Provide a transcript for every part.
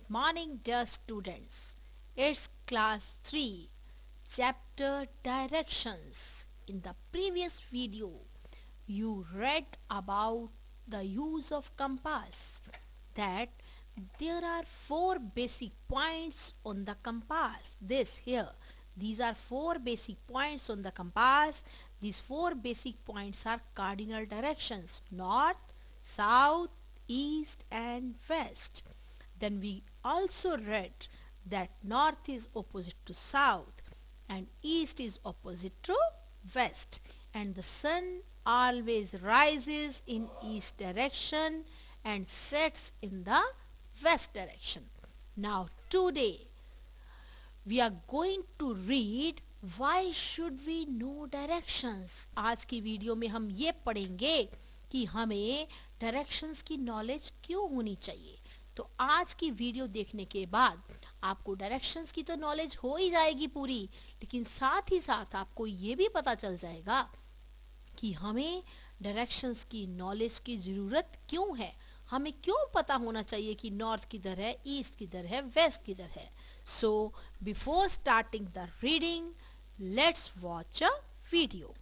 Morning, dear students. It's class 3, chapter Directions. In the previous video, you read about the use of compass, that there are four basic points on the compass. These are four basic points on the compass. These four basic points are cardinal directions: north, south, east and west. Then we also read that north is opposite to south and east is opposite to west, and the sun always rises in east direction and sets in the west direction. Now today we are going to read why should we know directions. आज की video में हम ये पढ़ेंगे कि हमें directions की knowledge क्यों होनी चाहिए। तो आज की वीडियो देखने के बाद आपको डायरेक्शंस की तो नॉलेज हो ही जाएगी पूरी, लेकिन साथ ही साथ आपको ये भी पता चल जाएगा कि हमें डायरेक्शंस की नॉलेज की ज़रूरत क्यों है, हमें क्यों पता होना चाहिए कि नॉर्थ किधर है, ईस्ट किधर है, वेस्ट किधर है। So before starting the reading, let's watch a video.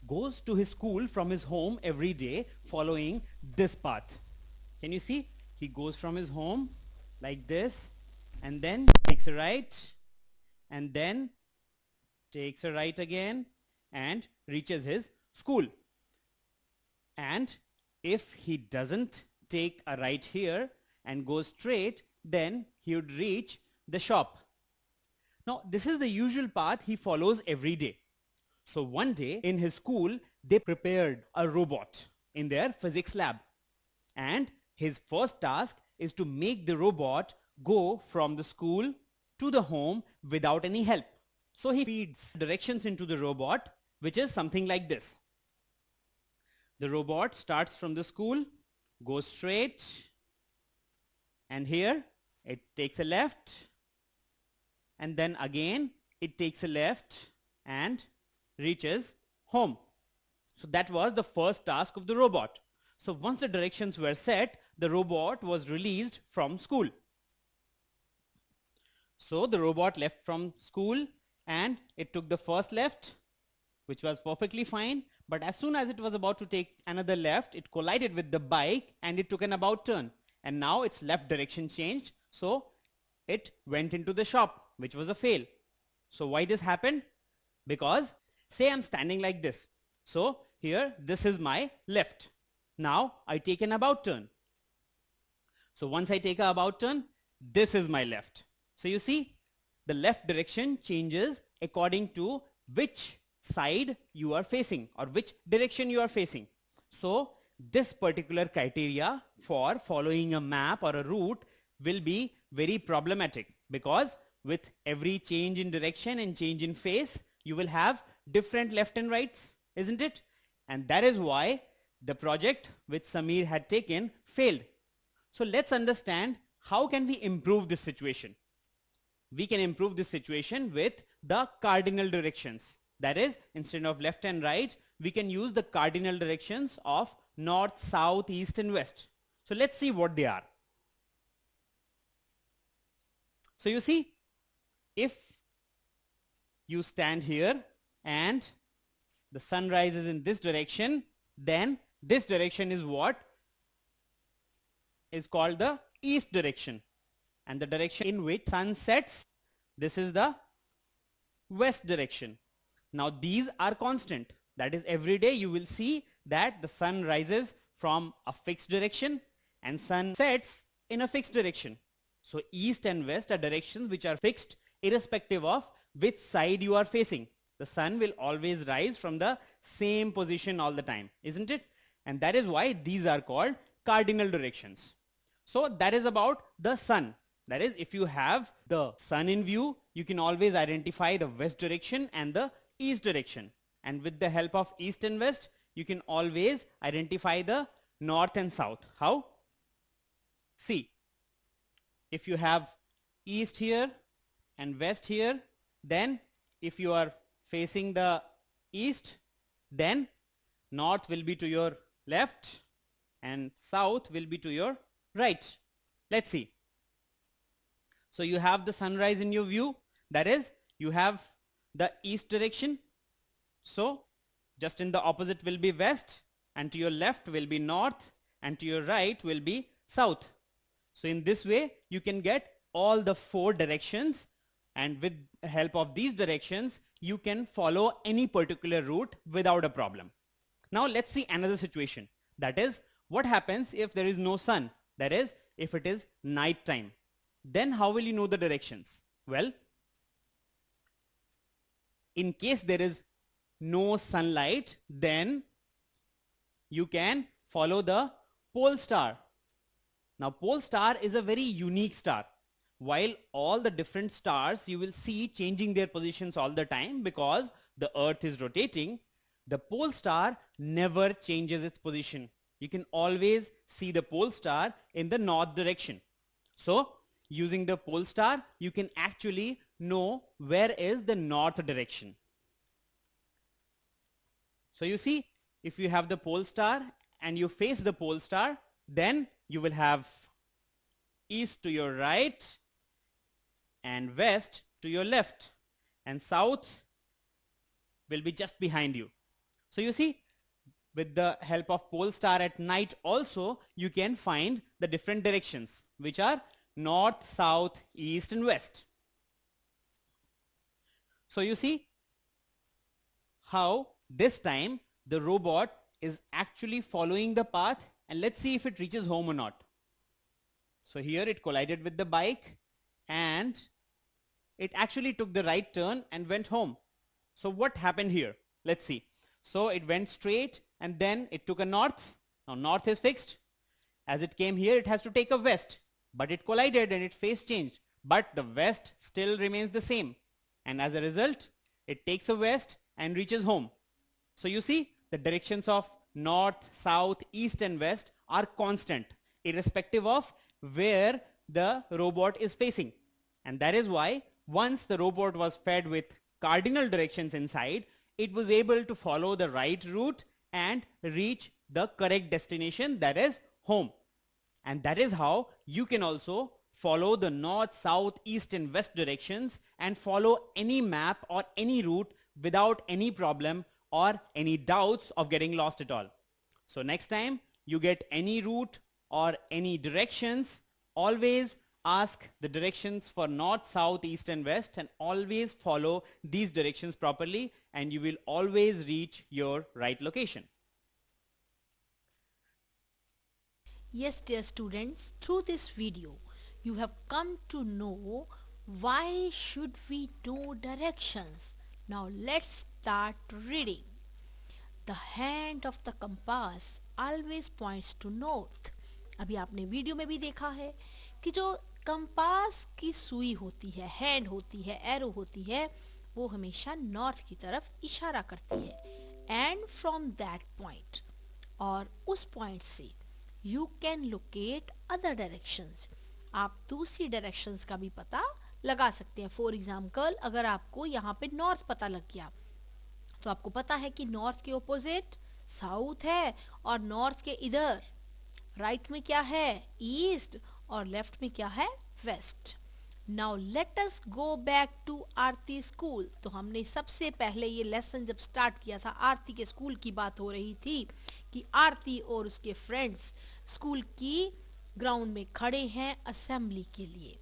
Goes to his school from his home every day following this path. Can you see? He goes from his home like this and then takes a right and then takes a right again and reaches his school. And if he doesn't take a right here and goes straight, then he would reach the shop. Now this is the usual path he follows every day. So one day in his school, they prepared a robot in their physics lab. And his first task is to make the robot go from the school to the home without any help. So he feeds directions into the robot, which is something like this. The robot starts from the school, goes straight, and here it takes a left, and then again it takes a left and reaches home. So that was the first task of the robot. So once the directions were set, the robot was released from school. So the robot left from school and it took the first left, which was perfectly fine. But as soon as it was about to take another left, it collided with the bike and it took an about turn. And now its left direction changed. So it went into the shop, which was a fail. So why this happened? Because say I'm standing like this. So here, this is my left. Now I take an about turn. So once I take an about turn, this is my left. So you see, the left direction changes according to which side you are facing or which direction you are facing. So this particular criteria for following a map or a route will be very problematic, because with every change in direction and change in face, you will have different left and rights, isn't it? And that is why the project which Samir had taken failed. So let's understand how can we improve this situation. We can improve this situation with the cardinal directions. That is, instead of left and right, we can use the cardinal directions of north, south, east and west. So let's see what they are. So you see, if you stand here and the sun rises in this direction, then this direction is what is called the east direction, and the direction in which sun sets, this is the west direction. Now these are constant, that is every day you will see that the sun rises from a fixed direction and sun sets in a fixed direction. So east and west are directions which are fixed irrespective of which side you are facing. The sun will always rise from the same position all the time, isn't it? And that is why these are called cardinal directions. So that is about the sun. That is, if you have the sun in view, you can always identify the west direction and the east direction. And with the help of east and west, you can always identify the north and south. How? See, if you have east here and west here, then if you are facing the east, then north will be to your left and south will be to your right. Let's see. So you have the sunrise in your view. That is, you have the east direction. So just in the opposite will be west, and to your left will be north, and to your right will be south. So in this way you can get all the 4 directions, and with the help of these directions you can follow any particular route without a problem. Now let's see another situation. That is, what happens if there is no sun? That is, if it is night time. Then how will you know the directions? Well, in case there is no sunlight, then you can follow the pole star. Now pole star is a very unique star. While all the different stars you will see changing their positions all the time because the earth is rotating, the pole star never changes its position. You can always see the pole star in the north direction. So using the pole star you can actually know where is the north direction. So you see, if you have the pole star and you face the pole star, then you will have east to your right and west to your left, and south will be just behind you. So you see, with the help of pole star at night also you can find the different directions, which are north, south, east and west. So you see how this time the robot is actually following the path, and let's see if it reaches home or not. So here it collided with the bike and it actually took the right turn and went home. So what happened here? Let's see. So it went straight and then it took a north. Now north is fixed. As it came here, it has to take a west, but it collided and its face changed, but the west still remains the same, and as a result it takes a west and reaches home. So you see, the directions of north, south, east and west are constant irrespective of where the robot is facing. And that is why once the robot was fed with cardinal directions inside, it was able to follow the right route and reach the correct destination, that is home. And that is how you can also follow the north, south, east and west directions and follow any map or any route without any problem or any doubts of getting lost at all. So next time you get any route or any directions, always ask the directions for north, south, east and west, and always follow these directions properly, and you will always reach your right location. Yes, dear students, through this video you have come to know why should we know directions. Now let's start reading. The hand of the compass always points to north. अभी आपने video में भी देखा है कि जो compass की सुई होती है, हैंड होती है, एरो होती है, वो हमेशा नॉर्थ की तरफ इशारा करती है. एंड फ्रॉम दैट पॉइंट, और उस पॉइंट से you can locate other directions. आप दूसरी डायरेक्शंस का भी पता लगा सकते हैं. फॉर एग्जाम्पल, अगर आपको यहाँ पे नॉर्थ पता लग गया तो आपको पता है कि नॉर्थ के ओपोजिट साउथ है, और नॉर्थ के इधर राइट में क्या है, ईस्ट, और लेफ्ट में क्या है, west. Now let us go back to Aarti school. तो हमने सबसे पहले ये लेसन जब स्टार्ट किया था, आरती के स्कूल की बात हो रही थी कि आरती और उसके फ्रेंड्स स्कूल की ग्राउंड में खड़े हैं असेंबली के लिए.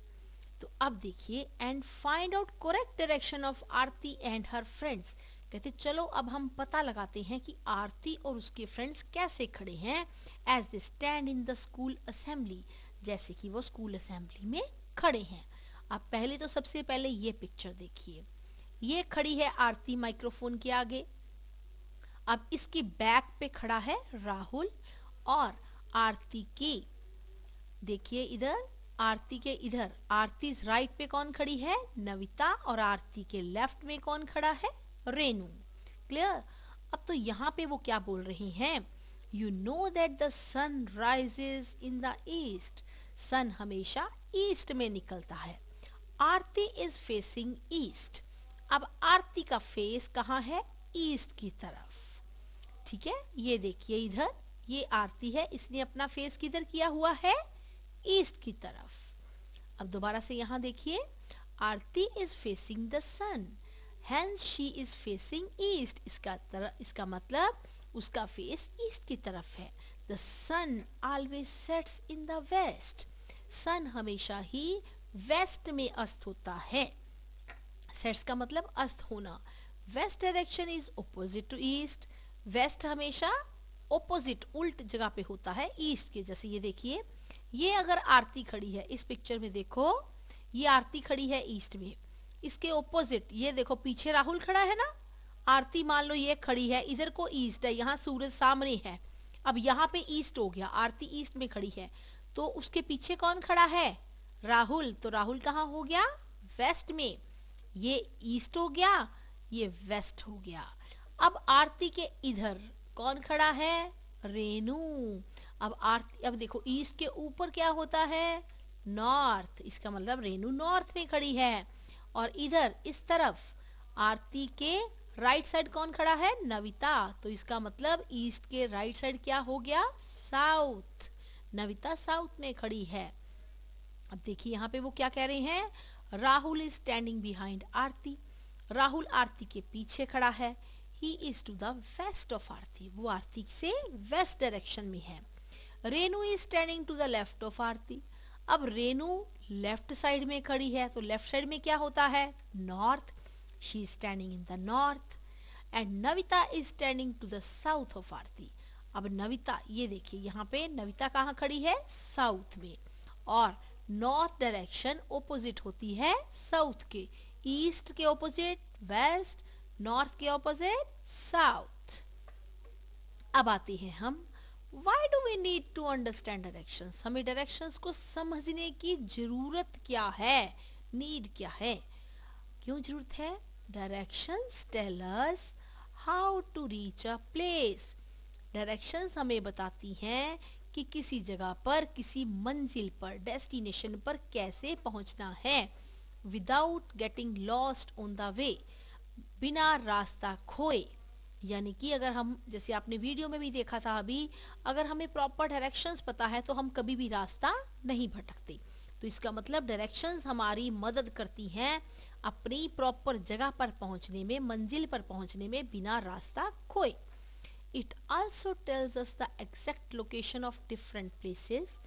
तो अब देखिए, and find out correct direction of Aarti and her friends. कहते चलो अब हम पता लगाते हैं कि आरती और उसके फ्रेंड्स कैसे खड़े हैं as they stand in the school assembly, जैसे कि वो स्कूल असेंबली में खड़े हैं. अब पहले तो सबसे पहले ये पिक्चर देखिए. ये खड़ी है आरती माइक्रोफोन के आगे. अब इसकी बैक पे खड़ा है राहुल, और आरती की देखिए इधर, आरती के इधर आरती राइट पे कौन खड़ी है, नविता, और आरती के लेफ्ट में कौन खड़ा है, रेनू. क्लियर. अब तो यहाँ पे वो क्या बोल रहे हैं, you know that the sun rises in the east. Sun हमेशा ईस्ट में निकलता है. Aarti is facing east. अब आरती का फेस कहाँ है, ईस्ट की तरफ. ठीक है, ये देखिए इधर, ये आरती है, इसने अपना फेस किधर किया हुआ है, ईस्ट की तरफ। अब दोबारा से यहाँ देखिए, Aarti is facing the sun, hence she is facing east. इसका मतलब उसका फेस ईस्ट की तरफ है। The sun always sets in the west, sun हमेशा ही वेस्ट में अस्त होता है। सेट्स का मतलब अस्त होना। West direction is opposite to east, west हमेशा ऑपोजिट उल्ट जगह पे होता है ईस्ट के। जैसे ये देखिए, ये अगर आरती खड़ी है इस पिक्चर में, देखो ये आरती खड़ी है ईस्ट में, इसके ऑपोजिट ये देखो पीछे राहुल खड़ा है ना, आरती मान लो ये खड़ी है, इधर को ईस्ट है, यहाँ सूरज सामने है। अब यहाँ पे ईस्ट हो गया, आरती ईस्ट में खड़ी है, तो उसके पीछे कौन खड़ा है? राहुल। तो राहुल कहाँ हो गया? वेस्ट में। ये ईस्ट हो गया, ये वेस्ट हो गया। अब आरती के इधर कौन खड़ा है? रेनू। अब देखो ईस्ट के ऊपर क्या होता है? नॉर्थ। इसका मतलब रेनू नॉर्थ में खड़ी है। और इधर इस तरफ आरती के राइट साइड कौन खड़ा है? नविता। तो इसका मतलब ईस्ट के राइट साइड क्या हो गया? साउथ। नविता साउथ में खड़ी है। अब देखिए यहाँ पे वो क्या कह रहे हैं? Rahul is standing behind Aarti, Rahul Aarti के पीछे खड़ा है। He is to the west of Aarti, वो आरती से वेस्ट डायरेक्शन में है। Renu is standing to the left of Aarti, अब रेनू लेफ्ट साइड में खड़ी है, तो लेफ्ट साइड में क्या होता है? North. She is standing in the north. And Navita is standing to the south of Aarti. अब नविता, ये देखिए यहाँ पे नविता कहाँ खड़ी है? साउथ में। और नॉर्थ डायरेक्शन ऑपोजिट होती है साउथ के। ईस्ट के ऑपोजिट वेस्ट, नॉर्थ के ऑपोजिट साउथ। अब आते हैं हम, Why do we need to understand directions? हमें डायरेक्शंस को समझने की जरूरत क्या है? नीड क्या है? क्यों जरूरत है? Directions tell us how to reach a place. Directions हमें बताती हैं कि किसी जगह पर, किसी मंजिल पर, डेस्टिनेशन पर कैसे पहुंचना है। Without getting lost on the way, बिना रास्ता खोए। यानी कि अगर हम, जैसे आपने वीडियो में भी देखा था अभी, अगर हमें प्रॉपर डायरेक्शंस पता है तो हम कभी भी रास्ता नहीं भटकते। तो इसका मतलब डायरेक्शंस हमारी मदद करती हैं अपनी प्रॉपर जगह पर पहुंचने में, मंजिल पर पहुंचने में, बिना रास्ता खोए। It also tells us the exact location of different places,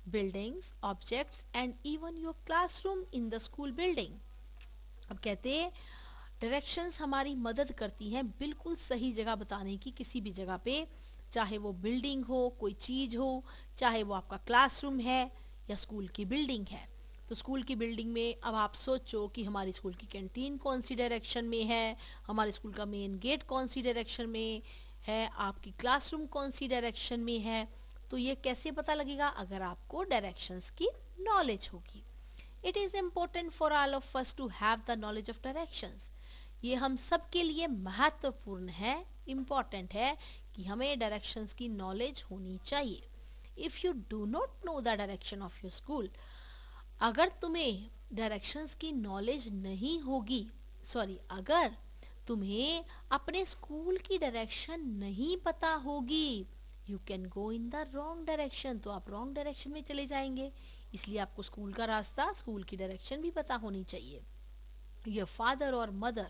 buildings, objects and even your classroom in the school building. अब कहते हैं डायरेक्शंस हमारी मदद करती हैं बिल्कुल सही जगह बताने की, किसी भी जगह पे, चाहे वो बिल्डिंग हो, कोई चीज हो, चाहे वो आपका क्लासरूम है या स्कूल की बिल्डिंग है। तो स्कूल की बिल्डिंग में अब आप सोचो कि हमारी स्कूल की कैंटीन कौन सी डायरेक्शन में है, हमारे स्कूल का मेन गेट कौन सी डायरेक्शन में है, आपकी क्लासरूम कौन सी डायरेक्शन में है। तो ये कैसे पता लगेगा? अगर आपको डायरेक्शंस की नॉलेज होगी। It is important for all of us to have the knowledge of directions. ये हम सब के लिए महत्वपूर्ण है, इम्पोर्टेंट है कि हमें डायरेक्शंस की नॉलेज होनी चाहिए। If you do not know the direction of your school, अगर तुम्हें डायरेक्शंस की नॉलेज नहीं होगी, अगर तुम्हें अपने स्कूल की डायरेक्शन नहीं पता होगी, you can go in the wrong direction, तो आप रॉन्ग डायरेक्शन में चले जाएंगे। इसलिए आपको स्कूल का रास्ता, स्कूल की डायरेक्शन भी पता होनी चाहिए। Your father or mother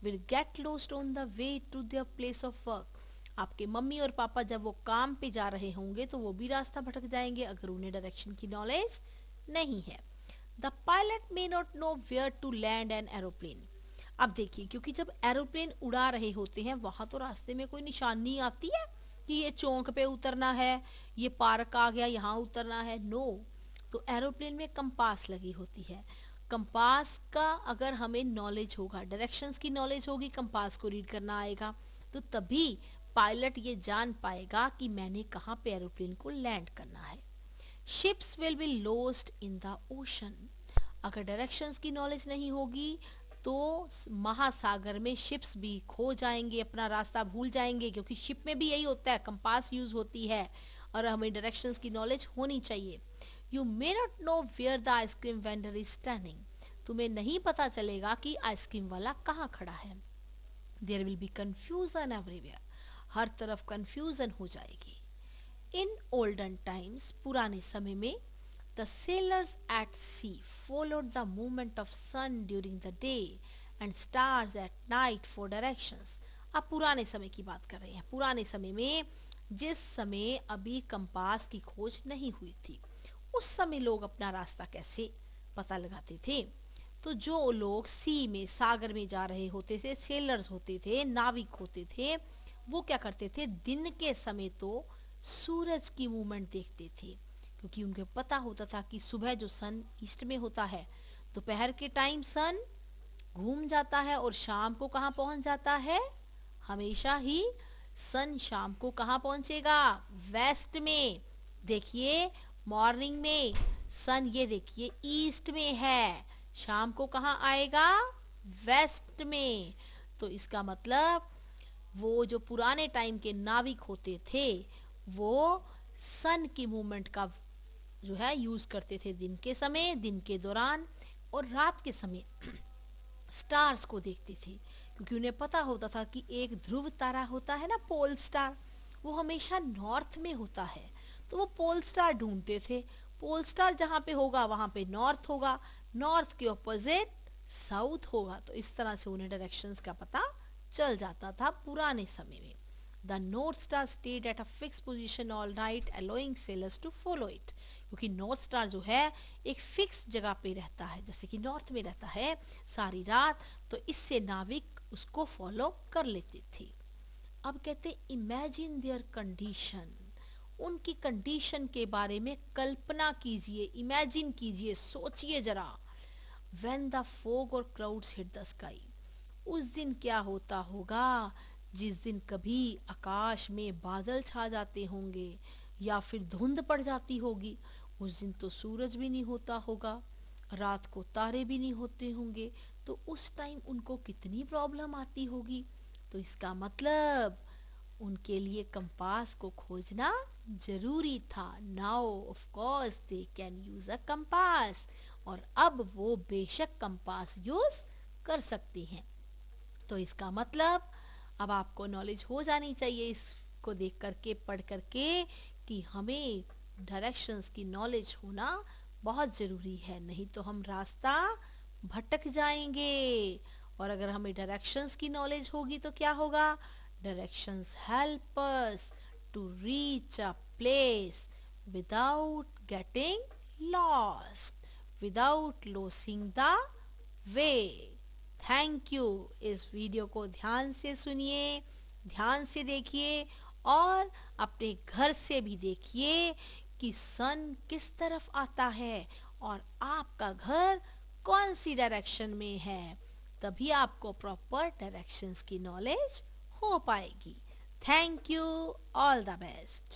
will get lost on the way to their place of work. आपके मम्मी और पापा जब वो काम पे जा रहे होंगे तो वो भी रास्ता भटक जाएंगे अगर उन्हें डायरेक्शन की नॉलेज नहीं है। The pilot may not know where to land an aeroplane. अब देखिए, क्योंकि जब एरोप्लेन उड़ा रहे होते हैं वहां तो रास्ते में कोई निशानी आती है कि ये चौक पे उतरना है, ये पार्क आ गया, यहाँ उतरना है। नो, तो एरोप्लेन में कंपास लगी होती है। कंपास का अगर हमें नॉलेज होगा, डायरेक्शंस की नॉलेज होगी, कंपास को रीड करना आएगा, तो तभी पायलट ये जान पाएगा कि मैंने कहाँ पे एरोप्लेन को लैंड करना है। Ships will be lost in the ocean. अगर डायरेक्शंस की नॉलेज नहीं होगी तो महासागर में शिप्स भी खो जाएंगे, अपना रास्ता भूल जाएंगे, क्योंकि शिप में भी यही होता है, कंपास यूज होती है और हमें डायरेक्शंस की नॉलेज होनी चाहिए। You may not know where the ice cream vendor is standing. तुम्हें नहीं पता चलेगा कि आइसक्रीम वाला कहाँ खड़ा है। There will be confusion everywhere. हर तरफ confusion हो जाएगी। In olden times, पुराने समय में, The sailors at sea followed the movement of sun during the day and stars at night for directions. अब पुराने समय की बात कर रहे हैं. पुराने समय में जिस समय अभी कंपास की खोज नहीं हुई थी, उस समय लोग अपना रास्ता कैसे पता लगाते थे? तो जो लोग सी में, सागर में जा रहे होते थे, सेलर्स होते थे, नाविक होते थे, वो क्या करते थे? दिन के समय तो सूरज की मूवमेंट देखते थे, क्योंकि उनको पता होता था कि सुबह जो सन ईस्ट में होता है, दोपहर के टाइम सन घूम जाता है और शाम को कहाँ पहुंच जाता है? हमेशा ही सन शाम को कहाँ पहुंचेगा? वेस्ट में. देखिए मॉर्निंग में सन, ये देखिए ईस्ट में है, शाम को कहाँ आएगा? वेस्ट में. तो इसका मतलब वो जो पुराने टाइम के नाविक होते थे, वो सन की मूवमेंट का जो है यूज करते थे दिन के समय, दिन के दौरान, और रात के समय स्टार्स को देखते थे, क्योंकि उन्हें पता होता था कि एक ध्रुव तारा होता है ना, पोल स्टार, वो हमेशा नॉर्थ में होता है. तो वो पोल स्टार ढूंढते थे. पोल स्टार जहाँ पे होगा वहां पे नॉर्थ होगा, नॉर्थ के ऑपोजिट साउथ होगा. तो इस तरह से उन्हें डायरेक्शंस का पता चल जाता था पुराने समय में. The North Star stayed at a fixed position all night, allowing sailors to follow it. क्योंकि नॉर्थ स्टार जो है एक फिक्स जगह पे रहता है, जैसे कि नॉर्थ में रहता है सारी रात, तो इससे नाविक उसको फॉलो कर लेते थे. अब कहते इमेजिन देयर कंडीशन. उनकी कंडीशन के बारे में कल्पना कीजिए, इमेजिन कीजिए, सोचिए जरा. When the fog or clouds hit the sky. उस दिन क्या होता होगा जिस दिन कभी आकाश में बादल छा जाते होंगे या फिर धुंध पड़ जाती होगी. उस दिन तो सूरज भी नहीं होता होगा, रात को तारे भी नहीं होते होंगे. तो उस टाइम उनको कितनी प्रॉब्लम आती होगी. तो इसका मतलब उनके लिए कंपास को खोजना जरूरी था. Now of course they can use a compass. और अब वो बेशक कंपास यूज कर सकते हैं. तो इसका मतलब अब आपको नॉलेज हो जानी चाहिए इसको देख करके, पढ़ करके, कि हमें डायरेक्शंस की नॉलेज होना बहुत जरूरी है, नहीं तो हम रास्ता भटक जाएंगे. और अगर हमें डायरेक्शंस की नॉलेज होगी तो क्या होगा? Directions help us to reach a place without getting lost, without losing the way. Thank you. इस वीडियो को ध्यान से सुनिए, ध्यान से देखिए और अपने घर से भी देखिए कि सन किस तरफ आता है और आपका घर कौन सी डायरेक्शन में है. तभी आपको प्रॉपर डायरेक्शंस की नॉलेज हो पाएगी. Thank you. All the best.